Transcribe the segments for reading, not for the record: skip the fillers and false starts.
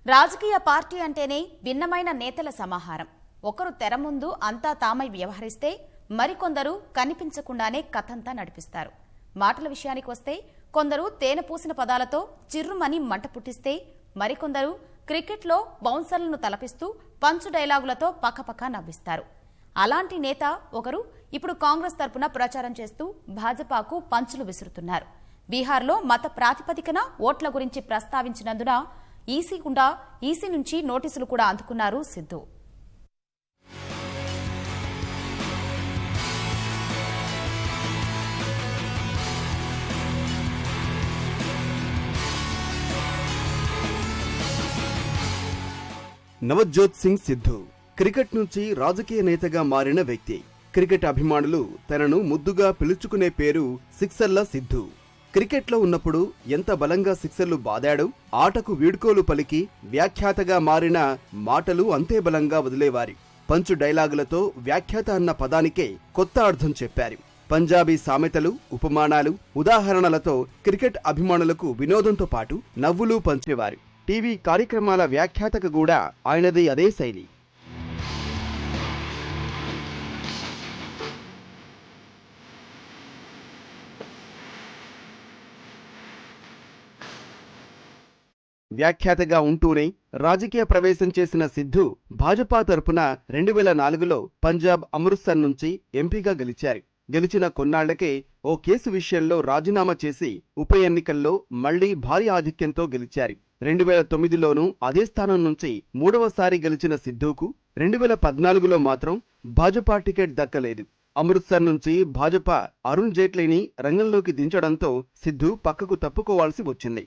రాజకీయ పార్టీ అంటేనే భిన్నమైన నేతల సమాహారం. ఒకరు తెర ముందు అంతా తామై వ్యవహరిస్తే మరికొందరు కనిపించకుండానే కథంతా నడిపిస్తారు. మాటల విషయానికి వస్తే కొందరు తేనె పూసిన పదాలతో చిర్రుమని మంట పుట్టిస్తే మరికొందరు క్రికెట్లో బౌన్సర్లను తలపిస్తూ పంచు డైలాగులతో పక్కపక్క నవ్విస్తారు. అలాంటి నేత ఒకరు ఇప్పుడు కాంగ్రెస్ తరపున ప్రచారం చేస్తూ భాజపాకు పంచులు విసురుతున్నారు. బీహార్లో మత ప్రాతిపదికన ఓట్ల గురించి ప్రస్తావించినందున ఈసీ నుంచి నోటీసులు కూడా అందుకున్నారు సిద్ధు. నవజ్యోత్ సింగ్ సిద్ధు క్రికెట్ నుంచి రాజకీయ నేతగా మారిన వ్యక్తి. క్రికెట్ అభిమానులు తనను ముద్దుగా పిలుచుకునే పేరు సిక్సర్ల సిద్ధు. క్రికెట్లో ఉన్నప్పుడు ఎంత బలంగా సిక్సర్లు బాదాడు, ఆటకు వీడ్కోలు పలికి వ్యాఖ్యాతగా మారిన మాటలు అంతే బలంగా వదిలేవారి. పంచు డైలాగులతో వ్యాఖ్యాత అన్న పదానికే కొత్త అర్థం చెప్పారు. పంజాబీ సామెతలు, ఉపమానాలు, ఉదాహరణలతో క్రికెట్ అభిమానులకు వినోదంతో పాటు నవ్వులు పంచేవారు. టీవీ కార్యక్రమాల వ్యాఖ్యాతకు కూడా ఆయనది అదే శైలి. వ్యాఖ్యాతగా ఉంటూనే రాజకీయ ప్రవేశం చేసిన సిద్ధు భాజపా తరపున 2004లో పంజాబ్ అమృత్సర్ నుంచి ఎంపీగా గెలిచారు. గెలిచిన కొన్నాళ్లకే ఓ కేసు విషయంలో రాజీనామా చేసి ఉప ఎన్నికల్లో మళ్లీ భారీ ఆధిక్యంతో గెలిచారు. 2009లోనూ అదే స్థానం నుంచి మూడవసారి గెలిచిన సిద్ధుకు 2014లో మాత్రం భాజపా టికెట్ దక్కలేదు. అమృత్సర్ నుంచి భాజపా అరుణ్ జైట్లీని రంగంలోకి దించడంతో సిద్ధు పక్కకు తప్పుకోవాల్సి వచ్చింది.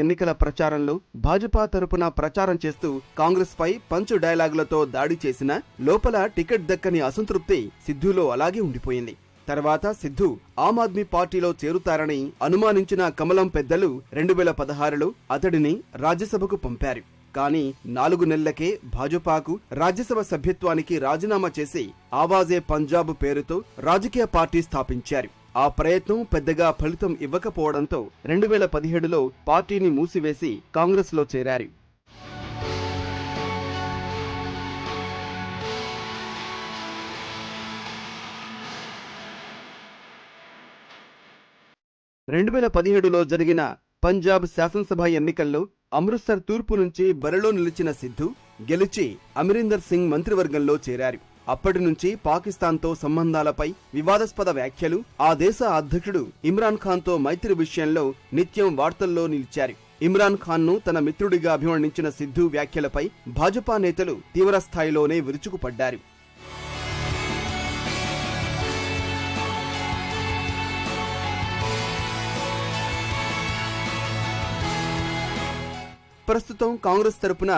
ఎన్నికల ప్రచారంలో భాజపా తరపున ప్రచారం చేస్తూ కాంగ్రెస్ పై పంచు డైలాగులతో దాడి చేసిన లోపల టికెట్ దక్కని అసంతృప్తి సిద్ధులో అలాగే ఉండిపోయింది. తర్వాత సిద్ధు ఆమ్ ఆద్మీ పార్టీలో చేరుతారని అనుమానించిన కమలం పెద్దలు 2016లో అతడిని రాజ్యసభకు పంపారు. కానీ 4 నెలలకే భాజపాకు రాజ్యసభ సభ్యత్వానికి రాజీనామా చేసి ఆవాజే పంజాబ్ పేరుతో రాజకీయ పార్టీ స్థాపించారు. ఆ ప్రయత్నం పెద్దగా ఫలితం ఇవ్వకపోవడంతో 2017లో పార్టీని మూసివేసి కాంగ్రెస్లో చేరారు. లో జరిగిన పంజాబ్ శాసనసభ ఎన్నికల్లో అమృత్సర్ తూర్పు నుంచి బరిలో నిలిచిన సిద్ధు గెలిచి అమరీందర్ సింగ్ మంత్రివర్గంలో చేరారు. అప్పటి నుంచి పాకిస్తాన్తో సంబంధాలపై వివాదాస్పద వ్యాఖ్యలు, ఆ దేశ అధ్యక్షుడు ఇమ్రాన్ ఖాన్తో మైత్రి విషయంలో నిత్యం వార్తల్లో నిలిచారు. ఇమ్రాన్ ఖాన్ను తన మిత్రుడిగా అభివర్ణించిన సిద్ధు వ్యాఖ్యలపై భాజపా నేతలు తీవ్రస్థాయిలోనే విరుచుకుపడ్డారు. ప్రస్తుతం కాంగ్రెస్ తరపున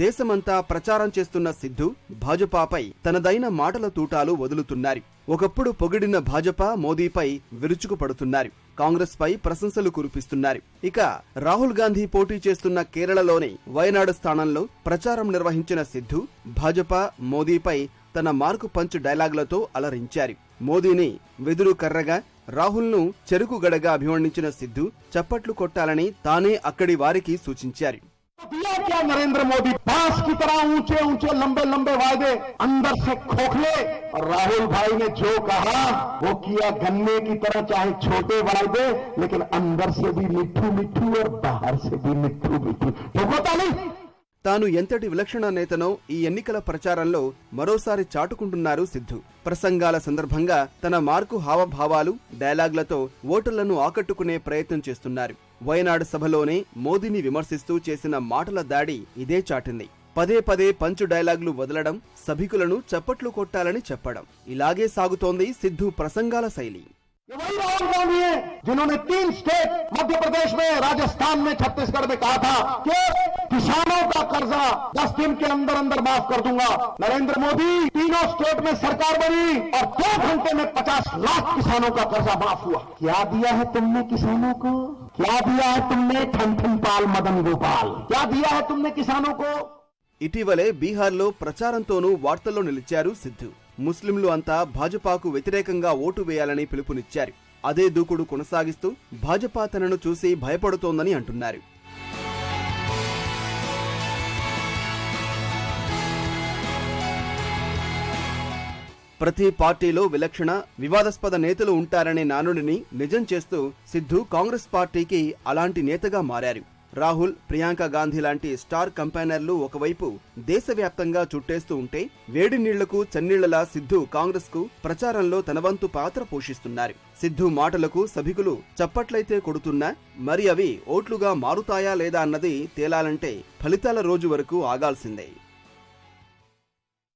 దేశమంతా ప్రచారం చేస్తున్న సిద్ధు భాజపాపై తనదైన మాటల తూటాలు వదులుతున్నారు. ఒకప్పుడు పొగిడిన భాజపా మోదీపై విరుచుకుపడుతున్నారు. కాంగ్రెస్ పై ప్రశంసలు కురిపిస్తున్నారు. ఇక రాహుల్ గాంధీ పోటీ చేస్తున్న కేరళలోని వయనాడు స్థానంలో ప్రచారం నిర్వహించిన సిద్ధు భాజపా మోదీపై తన మార్కు పంచ్ డైలాగులతో అలరించారు. మోదీని వెదురు కర్రగా, రాహుల్ను చెరుకు గడగా అభివర్ణించిన సిద్ధు చప్పట్లు కొట్టాలని తానే అక్కడి వారికి సూచించారు. दिया क्या नरेंद्र मोदी, बांस की तरह ऊंचे ऊंचे लंबे लंबे वायदे, अंदर से खोखले। और राहुल भाई ने जो कहा वो किया, गन्ने की तरह चाहे छोटे वायदे लेकिन अंदर से भी मिठू मिठू और बाहर से भी मिठू मिठू। होता नहीं। తాను ఎంతటి విలక్షణ నేతనో ఈ ఎన్నికల ప్రచారంలో మరోసారి చాటుకుంటున్నారు సిద్ధు. ప్రసంగాల సందర్భంగా తన మార్కు హావభావాలు, డైలాగులతో ఓటర్లను ఆకట్టుకునే ప్రయత్నం చేస్తున్నారు. వయనాడు సభలోనే మోదీని విమర్శిస్తూ చేసిన మాటల దాడి ఇదే చాటింది. పదే పదే పంచు డైలాగులు వదలడం, సభికులను చప్పట్లు కొట్టాలని చెప్పడం, ఇలాగే సాగుతోంది సిద్ధు ప్రసంగాల శైలి. वही राहुल गांधी है जिन्होंने 3 स्टेट, मध्य प्रदेश में, राजस्थान में, छत्तीसगढ़ में कहा था कि किसानों का कर्जा 10 दिन के अंदर अंदर माफ कर दूंगा। नरेंद्र मोदी, तीनों स्टेट में सरकार बनी और 2 घंटे में 50 लाख किसानों का कर्जा माफ हुआ। क्या दिया है तुमने किसानों को? क्या दिया है तुमने ठन ठन पाल मदन गोपाल? क्या दिया है तुमने किसानों को? ఇటీవలే బీహార్లో ప్రచారంతోనూ వార్తల్లో నిలిచారు సిద్ధు. ముస్లింలు అంతా భాజపాకు వ్యతిరేకంగా ఓటు వేయాలని పిలుపునిచ్చారు. అదే దూకుడు కొనసాగిస్తూ భాజపా తనను చూసి భయపడుతోందని అంటున్నారు. ప్రతి పార్టీలో విలక్షణ, వివాదాస్పద నేతలు ఉంటారనే నానుడిని నిజం చేస్తూ సిద్ధు కాంగ్రెస్ పార్టీకి అలాంటి నేతగా మారారు. రాహుల్, ప్రియాంక గాంధీ లాంటి స్టార్ కంపెయినర్లు ఒకవైపు దేశవ్యాప్తంగా చుట్టేస్తూ ఉంటే, వేడి నీళ్లకు చన్నీళ్లలా సిద్ధు కాంగ్రెస్ కు ప్రచారంలో తన వంతు పాత్ర పోషిస్తున్నారు. సిద్ధు మాటలకు సభికులు చప్పట్లయితే కొడుతున్నా మరి అవి ఓట్లుగా మారుతాయా లేదా అన్నది తేలాలంటే ఫలితాల రోజు వరకు ఆగాల్సిందే.